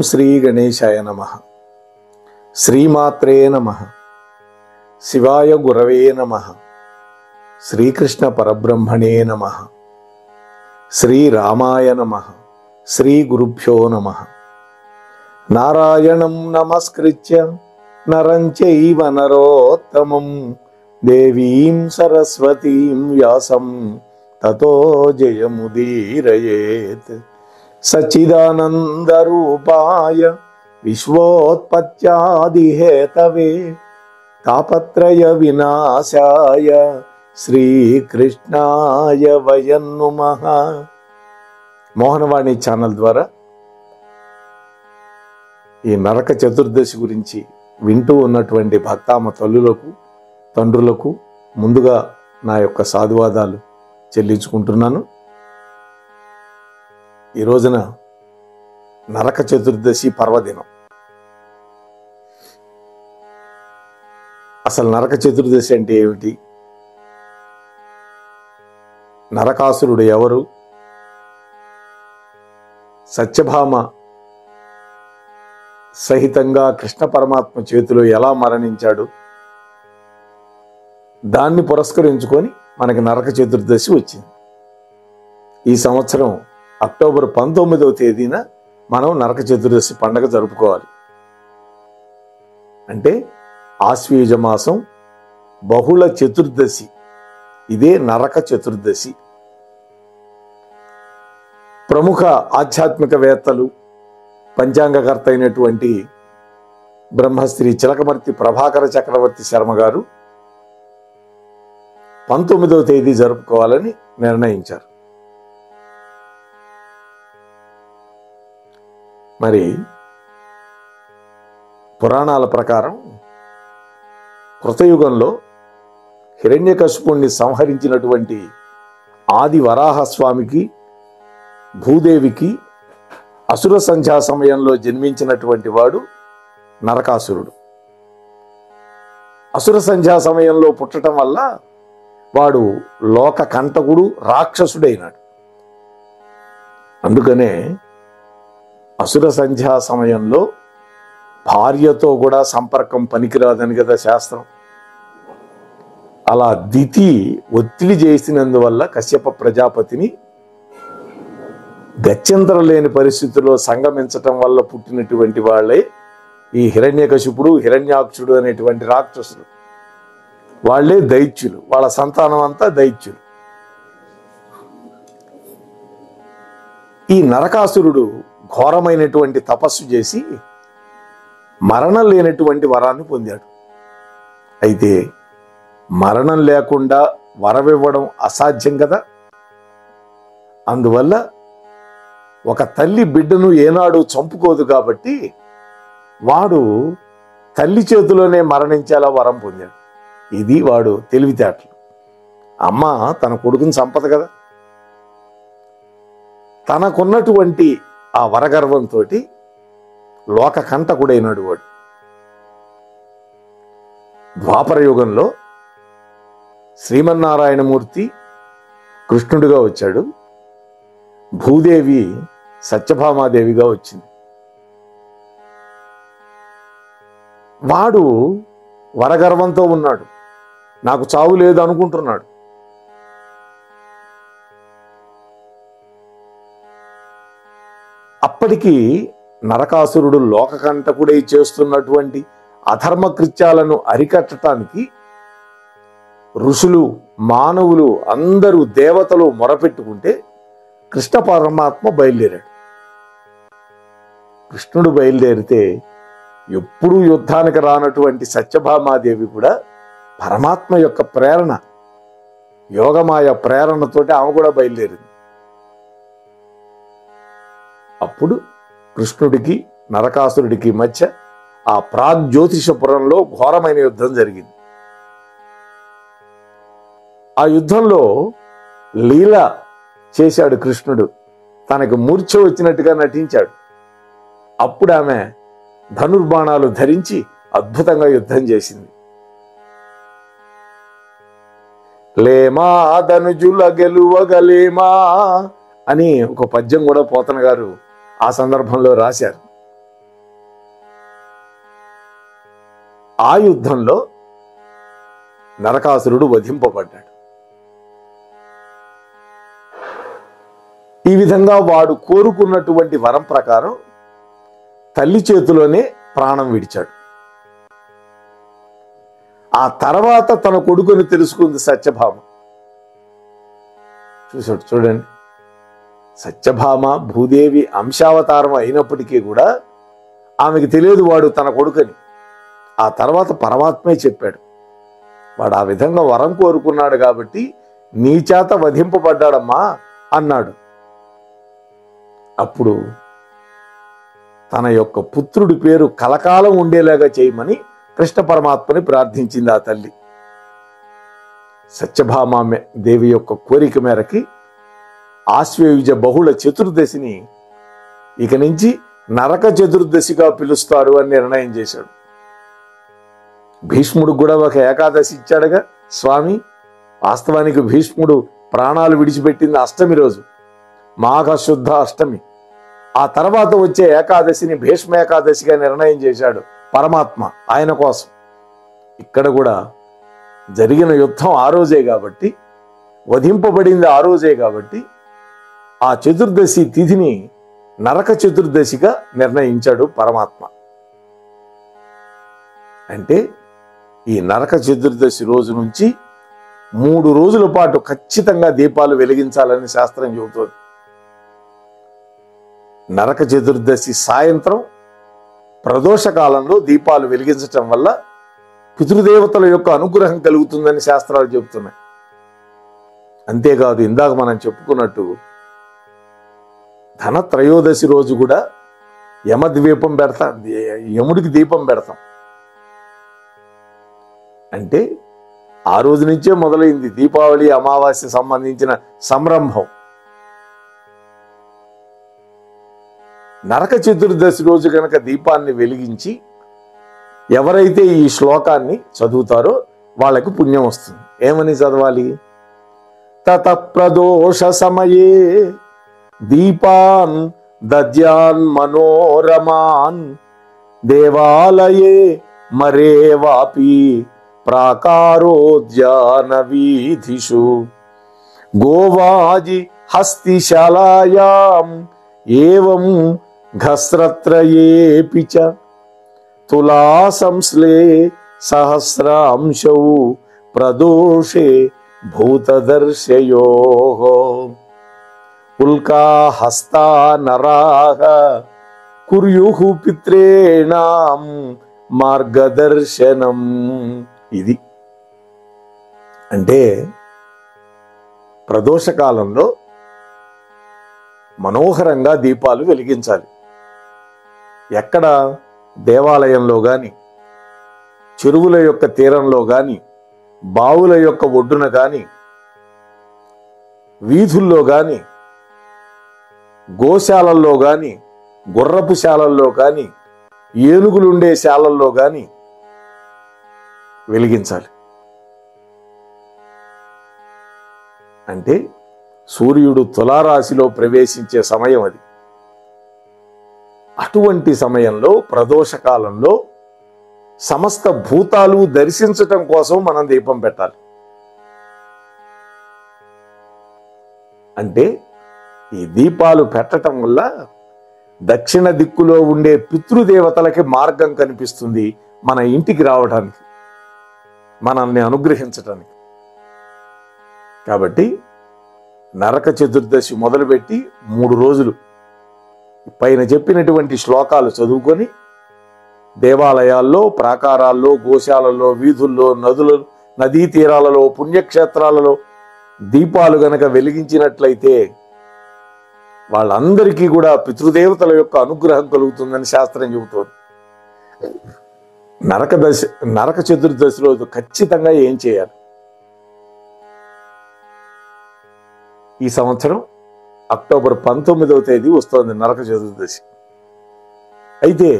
శ్రీ గణేశాయ నమః. శ్రీమాత్రే నమః. శివాయ గురవే నమః. శ్రీకృష్ణ పరబ్రహ్మణే నమః. శ్రీరామాయ నమః. శ్రీ గురుభ్యో నమః. నారాయణం నమస్కృత్య నరం చైవ నరోత్తమం దేవీం సరస్వతీం వ్యాసం తతో జయముదీరయేత్. సచ్చిదానందరూపాయ విశ్వోత్పత్యాదిహేతవే తాపత్రయ వినాశాయ శ్రీకృష్ణాయ వయం నమః. మోహనవాణి ఛానల్ ద్వారా ఈ నరక చతుర్దశి గురించి వింటూ ఉన్నటువంటి భక్తామ తల్లులకు తండ్రులకు ముందుగా నా యొక్క సాధువాదాలు చెల్లించుకుంటున్నాను. ఈ రోజున నరక చతుర్దశి పర్వదినం. అసలు నరక చతుర్దశి అంటే ఏమిటి? నరకాసురుడు ఎవరు? సత్యభామ సహితంగా కృష్ణ పరమాత్మ చేతిలో ఎలా మరణించాడు? దాన్ని పురస్కరించుకొని మనకి నరక చతుర్దశి వచ్చింది. ఈ సంవత్సరం అక్టోబర్ 19వ తేదీన మనం నరక చతుర్దశి పండగ జరుపుకోవాలి. అంటే ఆశ్వీజ మాసం బహుళ చతుర్దశి, ఇదే నరక చతుర్దశి. ప్రముఖ ఆధ్యాత్మికవేత్తలు పంచాంగకర్త అయినటువంటి బ్రహ్మశ్రీ చిలకమర్తి ప్రభాకర చక్రవర్తి శర్మ గారు 19వ తేదీ జరుపుకోవాలని నిర్ణయించారు. మరి పురాణాల ప్రకారం కృతయుగంలో హిరణ్యకశిపుణ్ణి సంహరించినటువంటి ఆది వరాహస్వామికి భూదేవికి అసుర సంధ్యా సమయంలో జన్మించినటువంటి వాడు నరకాసురుడు. అసుర సంధ్యా సమయంలో పుట్టడం వల్ల వాడు లోక కంటకుడు, రాక్షసుడైనాడు. అందుకనే అసుర సంధ్యా సమయంలో భార్యతో కూడా సంపర్కం పనికిరాదని కదా శాస్త్రం. అలా దితి ఒత్తిడి చేసినందువల్ల కశ్యప ప్రజాపతిని గత్యంతరం లేని పరిస్థితుల్లో సంగమించటం వల్ల పుట్టినటువంటి వాళ్ళే ఈ హిరణ్యకశిపుడు, హిరణ్యాక్షుడు అనేటువంటి రాక్షసులు. వాళ్ళే దైత్యులు, వాళ్ళ సంతానం అంతా దైత్యులు. ఈ నరకాసురుడు ఘోరమైనటువంటి తపస్సు చేసి మరణం లేనటువంటి వరాన్ని పొందాడు. అయితే మరణం లేకుండా వరమివ్వడం అసాధ్యం కదా. అందువల్ల ఒక తల్లి బిడ్డను ఏనాడు చంపుకోదు కాబట్టి వాడు తల్లి చేతిలోనే మరణించేలా వరం పొందాడు. ఇది వాడు తెలివితేటలు. అమ్మ తన కొడుకుని చంపదు కదా. తనకున్నటువంటి ఆ వరగర్వంతో లోక కంటకుడైనాడు వాడు. ద్వాపర యుగంలో శ్రీమన్నారాయణమూర్తి కృష్ణుడిగా వచ్చాడు, భూదేవి సత్యభామాదేవిగా వచ్చింది. వాడు వరగర్వంతో ఉన్నాడు, నాకు చావు లేదు అనుకుంటున్నాడు. అప్పటికి నరకాసురుడు లోకకంటకుడై చేస్తున్నటువంటి అధర్మ కృత్యాలను అరికట్టడానికి ఋషులు, మానవులు అందరూ దేవతలు మొరపెట్టుకుంటే కృష్ణ పరమాత్మ బయలుదేరాడు. కృష్ణుడు బయలుదేరితే ఎప్పుడూ యుద్ధానికి రానటువంటి సత్యభామాదేవి కూడా పరమాత్మ యొక్క ప్రేరణ, యోగమాయ ప్రేరణతోటి ఆమె కూడా బయలుదేరింది. అప్పుడు కృష్ణుడికి నరకాసురుడికి మధ్య ఆ ప్రాగ్జ్యోతిషపురంలో ఘోరమైన యుద్ధం జరిగింది. ఆ యుద్ధంలో లీల చేశాడు కృష్ణుడు, తనకు మూర్ఛ వచ్చినట్టుగా నటించాడు. అప్పుడు ఆమె ధనుర్బాణాలు ధరించి అద్భుతంగా యుద్ధం చేసింది. లేమా ధనుజుల గెలువగలేమా అని ఒక పద్యం కూడా పోతన గారు ఆ సందర్భంలో రాశారు. ఆ యుద్ధంలో నరకాసురుడు వధింపబడ్డాడు. ఈ విధంగా వాడు కోరుకున్నటువంటి వరం ప్రకారం తల్లి చేతిలోనే ప్రాణం విడిచాడు. ఆ తర్వాత తన కొడుకుని తెలుసుకుంది సత్యభామ. చూడండి, సత్యభామ భూదేవి అంశావతారం అయినప్పటికీ కూడా ఆమెకి తెలియదు వాడు తన కొడుకని. ఆ తర్వాత పరమాత్మే చెప్పాడు. వాడు ఆ విధంగా వరం కోరుకున్నాడు కాబట్టి నీ చేత వధింపబడ్డాడమ్మా అన్నాడు. అప్పుడు తన యొక్క పుత్రుడి పేరు కలకాలం ఉండేలాగా చేయమని కృష్ణ పరమాత్మని ప్రార్థించింది ఆ తల్లి. సత్యభామ దేవి యొక్క కోరిక మేరకి ఆశ్వయుజ బహుళ చతుర్దశిని ఇక నుంచి నరక చతుర్దశిగా పిలుస్తారు అని నిర్ణయం చేశాడు. భీష్ముడు కూడా ఒక ఏకాదశి ఇచ్చాడుగా స్వామి. వాస్తవానికి భీష్ముడు ప్రాణాలు విడిచిపెట్టింది అష్టమి రోజు, మాఘ శుద్ధ అష్టమి. ఆ తర్వాత వచ్చే ఏకాదశిని భీష్మ ఏకాదశిగా నిర్ణయం చేశాడు పరమాత్మ ఆయన కోసం. ఇక్కడ కూడా జరిగిన యుద్ధం ఆ రోజే కాబట్టి, వధింపబడింది ఆ రోజే కాబట్టి ఆ చతుర్దశి తిథిని నరక చతుర్దశిగా నిర్ణయించాడు పరమాత్మ. అంటే ఈ నరక చతుర్దశి రోజు నుంచి 3 రోజుల పాటు ఖచ్చితంగా దీపాలు వెలిగించాలని శాస్త్రం చెబుతోంది. నరక చతుర్దశి సాయంత్రం ప్రదోష కాలంలో దీపాలు వెలిగించటం వల్ల పితృదేవతల యొక్క అనుగ్రహం కలుగుతుందని శాస్త్రాలు చెబుతున్నాయి. అంతేకాదు, ఇందాక మనం చెప్పుకున్నట్టు ధనత్రయోదశి రోజు కూడా యమద్వీపం పెడతాం, యముడికి దీపం పెడతాం. అంటే ఆ రోజు నుంచే మొదలైంది దీపావళి అమావాస్య సంబంధించిన సంరంభం. నరక చతుర్దశి రోజు కనుక దీపాన్ని వెలిగించి ఎవరైతే ఈ శ్లోకాన్ని చదువుతారో వాళ్ళకి పుణ్యం వస్తుంది. ఏమని చదవాలి? తత ప్రదోష సమయే దీపాన్ దద్యాన్ మనోరమాన్ దేవాలయే మరేవాపి ప్రాకారోద్యాన వీధిషు గోవాజి హస్తిశాలాయాం ఏవం ఘస్రత్రయేపి చ తులా సంశ్లే సహస్రాంశౌ ప్రదోషే భూతదర్శయోః ఉల్కా హస్తా నరాః కుర్యుః పిత్రేణాం మార్గదర్శనం. ఇది అంటే ప్రదోషకాలంలో మనోహరంగా దీపాలు వెలిగించాలి. ఎక్కడ? దేవాలయంలో గాని, చెరువుల యొక్క తీరంలో గాని, బావుల యొక్క ఒడ్డున గాని, వీధుల్లో గాని, గోశాలల్లో గాని, గుర్రపు శాలల్లో గాని, ఏనుగులుండే శాలల్లో గాని వెలిగించాలి. అంటే సూర్యుడు తులారాశిలో ప్రవేశించే సమయం అది. అటువంటి సమయంలో ప్రదోషకాలంలో సమస్త భూతాలు దర్శించటం కోసం మనం దీపం పెట్టాలి. అంటే ఈ దీపాలు పెట్టటం వల్ల దక్షిణ దిక్కులో ఉండే పితృదేవతలకి మార్గం కనిపిస్తుంది మన ఇంటికి రావడానికి, మనల్ని అనుగ్రహించటానికి. కాబట్టి నరక చతుర్దశి మొదలుపెట్టి 3 రోజులు పైన చెప్పినటువంటి శ్లోకాలు చదువుకొని దేవాలయాల్లో, ప్రాకారాల్లో, గోశాలలో, వీధుల్లో, నదీ తీరాలలో, పుణ్యక్షేత్రాలలో దీపాలు గనక వెలిగించినట్లయితే వాళ్ళందరికీ కూడా పితృదేవతల యొక్క అనుగ్రహం కలుగుతుందని శాస్త్రం చెబుతోంది. నరక చతుర్దశి రోజు ఖచ్చితంగా ఏం చేయాలి? ఈ సంవత్సరం అక్టోబర్ 19వ తేదీ వస్తోంది నరక చతుర్దశి. అయితే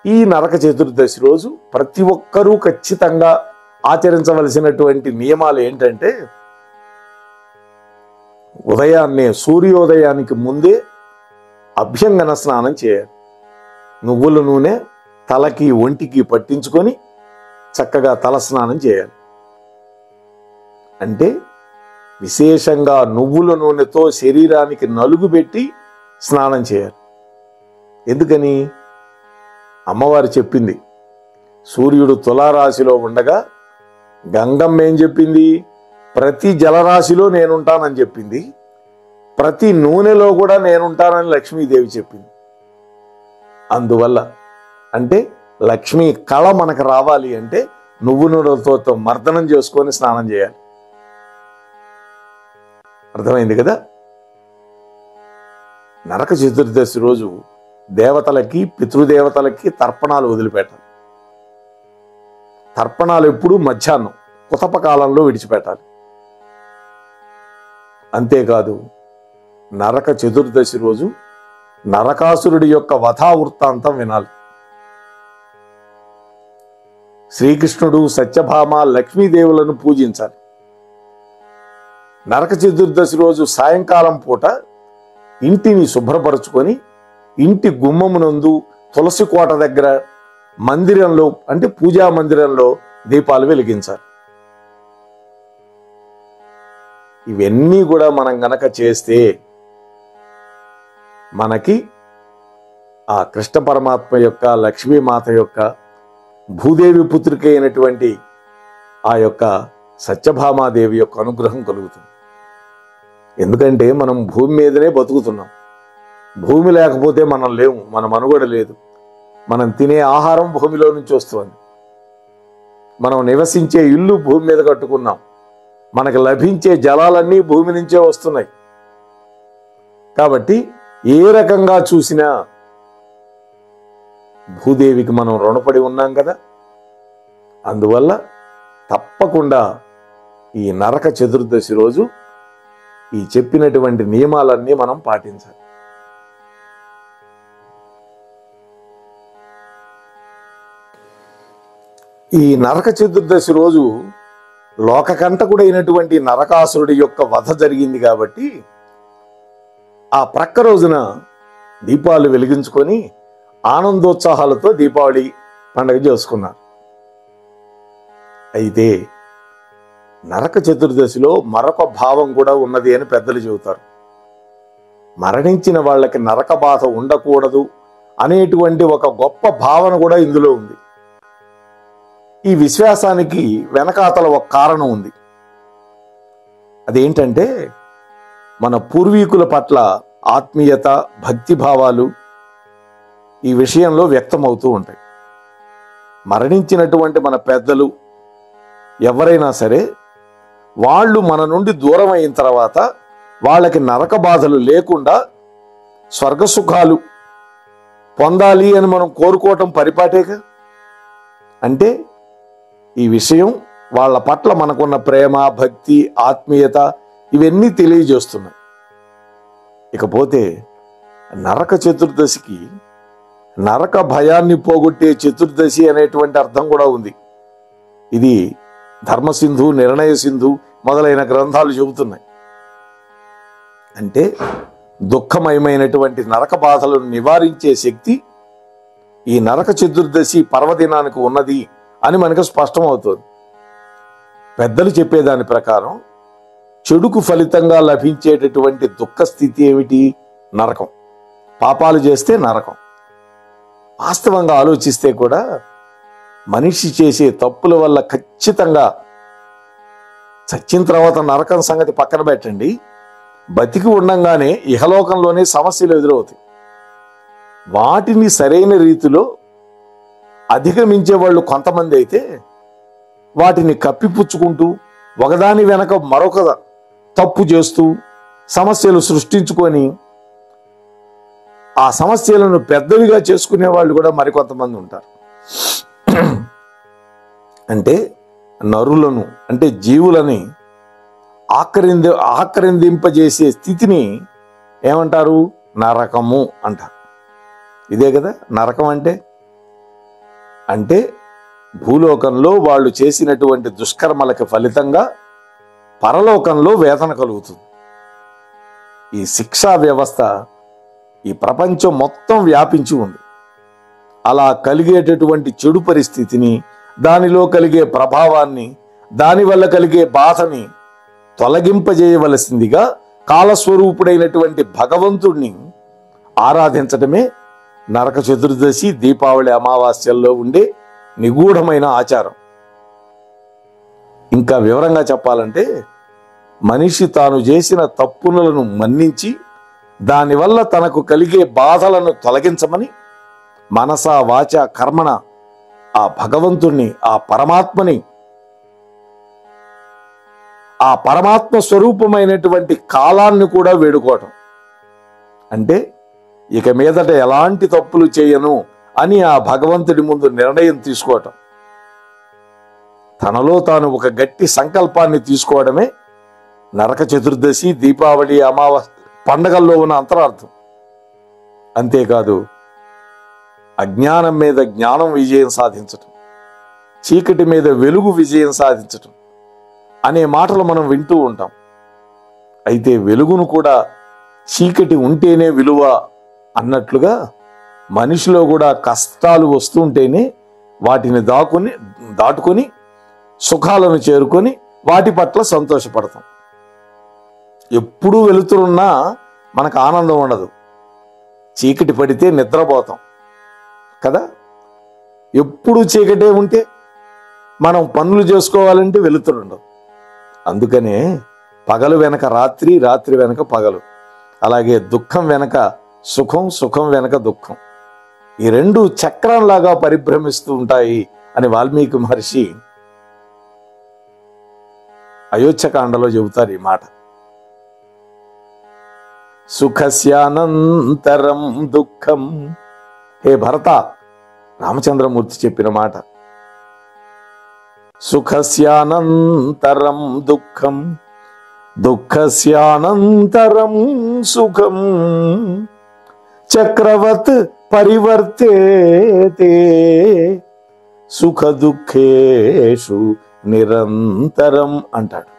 ఈ నరక చతుర్దశి రోజు ప్రతి ఒక్కరూ ఖచ్చితంగా ఆచరించవలసినటువంటి నియమాలు ఏంటంటే, ఉదయాన్నే సూర్యోదయానికి ముందే అభ్యంగన స్నానం చేయాలి. నువ్వుల నూనె తలకి ఒంటికి పట్టించుకొని చక్కగా తలస్నానం చేయాలి. అంటే విశేషంగా నువ్వుల నూనెతో శరీరానికి నలుగు పెట్టి స్నానం చేయాలి. ఎందుకని? అమ్మవారు చెప్పింది, సూర్యుడు తులారాశిలో ఉండగా గంగమ్మ ఏం చెప్పింది? ప్రతి జలరాశిలో నేనుంటానని చెప్పింది, ప్రతి నూనెలో కూడా నేనుంటానని లక్ష్మీదేవి చెప్పింది. అందువల్ల అంటే లక్ష్మీ కళ మనకు రావాలి అంటే నువ్వు నూనెలతో మర్దనం చేసుకొని స్నానం చేయాలి. అర్థమైంది కదా? నరక చతుర్దశి రోజు దేవతలకి పితృదేవతలకి తర్పణాలు వదిలిపెట్టాలి. తర్పణాలు ఎప్పుడు మధ్యాహ్నం కుతప కాలంలో విడిచిపెట్టాలి. అంతేకాదు నరక చతుర్దశి రోజు నరకాసురుడి యొక్క వధా వృత్తాంతం వినాలి. శ్రీకృష్ణుడు, సత్యభామ, లక్ష్మీదేవులను పూజించాలి. నరక చతుర్దశి రోజు సాయంకాలం పూట ఇంటిని శుభ్రపరుచుకొని ఇంటి గుమ్మమునందు తులసి కోట దగ్గర మందిరంలో అంటే పూజా మందిరంలో దీపాలు వెలిగించాలి. ఇవన్నీ కూడా మనం గనక చేస్తే మనకి ఆ కృష్ణ పరమాత్మ యొక్క, లక్ష్మీమాత యొక్క, భూదేవి పుత్రిక అయినటువంటి ఆ యొక్క సత్యభామాదేవి యొక్క అనుగ్రహం కలుగుతుంది. ఎందుకంటే మనం భూమి మీదనే బతుకుతున్నాం. భూమి లేకపోతే మనం లేము, మన మనుగడ లేదు. మనం తినే ఆహారం భూమిలో నుంచి వస్తుంది. మనం నివసించే ఇల్లు భూమి మీద కట్టుకున్నాం. మనకు లభించే జలాలన్నీ భూమి నుంచే వస్తున్నాయి. కాబట్టి ఏ రకంగా చూసినా భూదేవికి మనం రుణపడి ఉన్నాం కదా. అందువల్ల తప్పకుండా ఈ నరక చతుర్దశి రోజు ఈ చెప్పినటువంటి నియమాలన్నీ మనం పాటించాలి. ఈ నరక చతుర్దశి రోజు లోకకంటకుడైనటువంటి నరకాసురుడి యొక్క వధ జరిగింది కాబట్టి ఆ ప్రక్క రోజున దీపాలు వెలిగించుకొని ఆనందోత్సాహాలతో దీపావళి పండుగ చేసుకున్నారు. అయితే నరక చతుర్దశిలో మరొక భావం కూడా ఉన్నది అని పెద్దలు చెబుతారు. మరణించిన వాళ్ళకి నరక బాధ ఉండకూడదు అనేటువంటి ఒక గొప్ప భావన కూడా ఇందులో ఉంది. ఈ విశ్వాసానికి వెనకాతల ఒక కారణం ఉంది. అదేంటంటే మన పూర్వీకుల పట్ల ఆత్మీయత, భక్తి భావాలు ఈ విషయంలో వ్యక్తమవుతూ ఉంటాయి. మరణించినటువంటి మన పెద్దలు ఎవరైనా సరే వాళ్ళు మన నుండి దూరం అయిన తర్వాత వాళ్ళకి నరక బాధలు లేకుండా స్వర్గసుఖాలు పొందాలి అని మనం కోరుకోవటం పరిపాటేగా. అంటే ఈ విషయం వాళ్ళ పట్ల మనకున్న ప్రేమ, భక్తి, ఆత్మీయత ఇవన్నీ తెలియజేస్తున్నాయి. ఇకపోతే నరక చతుర్దశికి నరక భయాన్ని పోగొట్టే చతుర్దశి అనేటువంటి అర్థం కూడా ఉంది. ఇది ధర్మసింధు, నిర్ణయ సింధు మొదలైన గ్రంథాలు చెబుతున్నాయి. అంటే దుఃఖమయమైనటువంటి నరక బాధలను నివారించే శక్తి ఈ నరక చతుర్దశి పర్వదినానికి ఉన్నది అని మనకు స్పష్టమవుతుంది. పెద్దలు చెప్పేదాని ప్రకారం చెడుకు ఫలితంగా లభించేటటువంటి దుఃఖ స్థితి ఏమిటి? నరకం. పాపాలు చేస్తే నరకం. వాస్తవంగా ఆలోచిస్తే కూడా మనిషి చేసే తప్పుల వల్ల ఖచ్చితంగా చచ్చిన తర్వాత నరకం సంగతి పక్కన పెట్టండి, బతికి ఉండంగానే ఇహలోకంలోనే సమస్యలు ఎదురవుతాయి. వాటిని సరైన రీతిలో అధిగమించే వాళ్ళు కొంతమంది అయితే వాటిని కప్పిపుచ్చుకుంటూ ఒకదాని వెనక మరొక తప్పు చేస్తూ సమస్యలు సృష్టించుకొని ఆ సమస్యలను పెద్దవిగా చేసుకునే వాళ్ళు కూడా మరికొంతమంది ఉంటారు. అంటే నరులను అంటే జీవులని ఆక్రందింపజేసే స్థితిని ఏమంటారు? నరకము అంటారు. ఇదే కదా నరకం అంటే. అంటే భూలోకంలో వాళ్ళు చేసినటువంటి దుష్కర్మలకి ఫలితంగా పరలోకంలో వేదన కలుగుతుంది. ఈ శిక్షా వ్యవస్థ ఈ ప్రపంచం మొత్తం వ్యాపించి ఉంది. అలా కలిగేటటువంటి చెడు పరిస్థితిని దానిలో కలిగే ప్రభావాన్ని, దానివల్ల కలిగే బాధని తొలగింపజేయవలసిందిగా కాలస్వరూపుడైనటువంటి భగవంతుణ్ణి ఆరాధించటమే నరక చతుర్దశి, దీపావళి అమావాస్యల్లో ఉండే నిగూఢమైన ఆచారం. ఇంకా వివరంగా చెప్పాలంటే, మనిషి తాను చేసిన తప్పులను మన్నించి దానివల్ల తనకు కలిగే బాధలను తొలగించమని మనస వాచ కర్మణ ఆ భగవంతుణ్ణి, ఆ పరమాత్మ స్వరూపమైనటువంటి కాలాన్ని కూడా వేడుకోవటం. అంటే ఇక మీదట ఎలాంటి తప్పులు చేయను అని ఆ భగవంతుడి ముందు నిర్ణయం తీసుకోవటం, తనలో తాను ఒక గట్టి సంకల్పాన్ని తీసుకోవడమే నరక చతుర్దశి, దీపావళి, అమావాస్య పండగల్లో ఉన్న అంతరార్థం. అంతేకాదు, అజ్ఞానం మీద జ్ఞానం విజయం సాధించటం, చీకటి మీద వెలుగు విజయం సాధించటం అనే మాటలు మనం వింటూ ఉంటాం. అయితే వెలుగును కూడా చీకటి ఉంటేనే విలువ అన్నట్లుగా మనిషిలో కూడా కష్టాలు వస్తుంటేనే వాటిని దాటుకొని సుఖాలను చేరుకొని వాటి పట్ల సంతోషపడతాం. ఎప్పుడూ వెలుతురున్నా మనకు ఆనందం ఉండదు, చీకటి పడితే నిద్రపోతాం కదా. ఎప్పుడు చీకటే ఉంటే మనం పనులు చేసుకోవాలంటే వెలుతురు ఉండదు. అందుకనే పగలు వెనక రాత్రి, రాత్రి వెనక పగలు, అలాగే దుఃఖం వెనక సుఖం, సుఖం వెనక దుఃఖం, ఈ రెండు చక్రంలాగా పరిభ్రమిస్తూ ఉంటాయి అని వాల్మీకి మహర్షి అయోధ్యకాండలో చెబుతారు ఈ మాట. సుఖస్యానంతరం దుఃఖం. హే భరత, రామచంద్రమూర్తి చెప్పిన మాట. సుఖస్యానంతరం దుఃఖం, దుఃఖస్యానంతరం సుఖం, చక్రవత్ పరివర్తేతే సుఖ దుఃఖేషు నిరంతరం అంటాడు.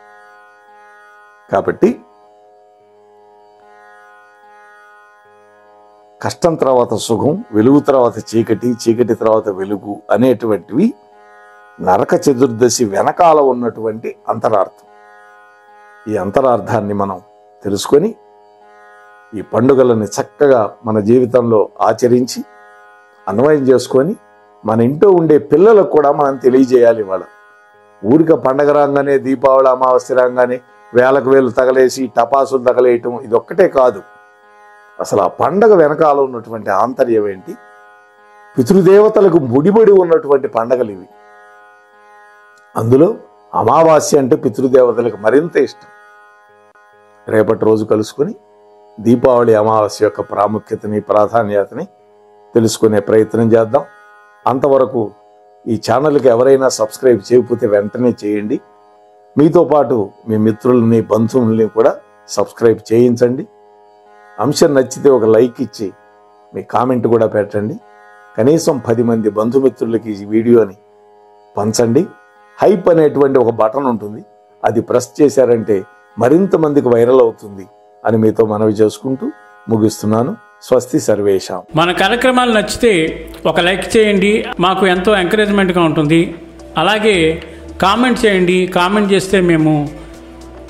కాబట్టి కష్టం తర్వాత సుఖం, వెలుగు తర్వాత చీకటి, చీకటి తర్వాత వెలుగు అనేటువంటివి నరక చతుర్దశి వెనకాల ఉన్నటువంటి అంతరార్థం. ఈ అంతరార్థాన్ని మనం తెలుసుకొని ఈ పండుగలని చక్కగా మన జీవితంలో ఆచరించి అన్వయం చేసుకొని మన ఇంట్లో ఉండే పిల్లలకు కూడా మనం తెలియజేయాలి. వాళ్ళ ఊరిక పండగ రాగానే, దీపావళి అమావాస్య రాగానే వేలకు వేలు తగలేసి టపాసులు తగలేయటం ఇదొక్కటే కాదు. అసలు ఆ పండగ వెనకాల ఉన్నటువంటి ఆంతర్యం ఏంటి, పితృదేవతలకు ముడిపడి ఉన్నటువంటి పండగలు ఇవి. అందులో అమావాస్య అంటే పితృదేవతలకు మరింత ఇష్టం. రేపటి రోజు కలుసుకొని దీపావళి అమావాస్య యొక్క ప్రాముఖ్యతని, ప్రాధాన్యతని తెలుసుకునే ప్రయత్నం చేద్దాం. అంతవరకు ఈ ఛానల్కి ఎవరైనా సబ్స్క్రైబ్ చేయకపోతే వెంటనే చేయండి. మీతో పాటు మీ మిత్రుల్ని, బంధువుల్ని కూడా సబ్స్క్రైబ్ చేయించండి. అంశం నచ్చితే ఒక లైక్ ఇచ్చి మీ కామెంట్ కూడా పెట్టండి. కనీసం 10 మంది బంధుమిత్రులకి ఈ వీడియోని పంచండి. హైప్ అనేటువంటి ఒక బటన్ ఉంటుంది, అది ప్రెస్ చేశారంటే మరింత మందికి వైరల్ అవుతుంది అని మీతో మనవి చేసుకుంటూ ముగిస్తున్నాను. స్వస్తి సర్వేషాం. మన కార్యక్రమాలు నచ్చితే ఒక లైక్ చేయండి, మాకు ఎంతో ఎంకరేజ్మెంట్గా ఉంటుంది. అలాగే కామెంట్ చేయండి. కామెంట్ చేస్తే మేము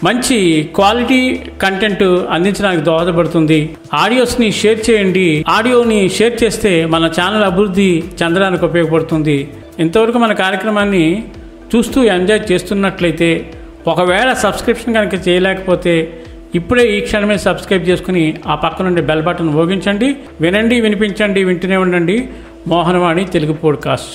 మంచి క్వాలిటీ కంటెంట్ అందించడానికి దోహదపడుతుంది. ఆడియోస్ని షేర్ చేయండి. ఆడియోని షేర్ చేస్తే మన ఛానల్ అభివృద్ధి చెందడానికి ఉపయోగపడుతుంది. ఇంతవరకు మన కార్యక్రమాన్ని చూస్తూ ఎంజాయ్ చేస్తున్నట్లయితే, ఒకవేళ సబ్స్క్రిప్షన్ కనుక చేయలేకపోతే ఇప్పుడే ఈ క్షణమే సబ్స్క్రైబ్ చేసుకుని ఆ పక్క నుండి బెల్ బటన్ మోగించండి. వినండి, వినిపించండి, వింటూనే ఉండండి. మోహనవాణి తెలుగు పోడ్కాస్ట్.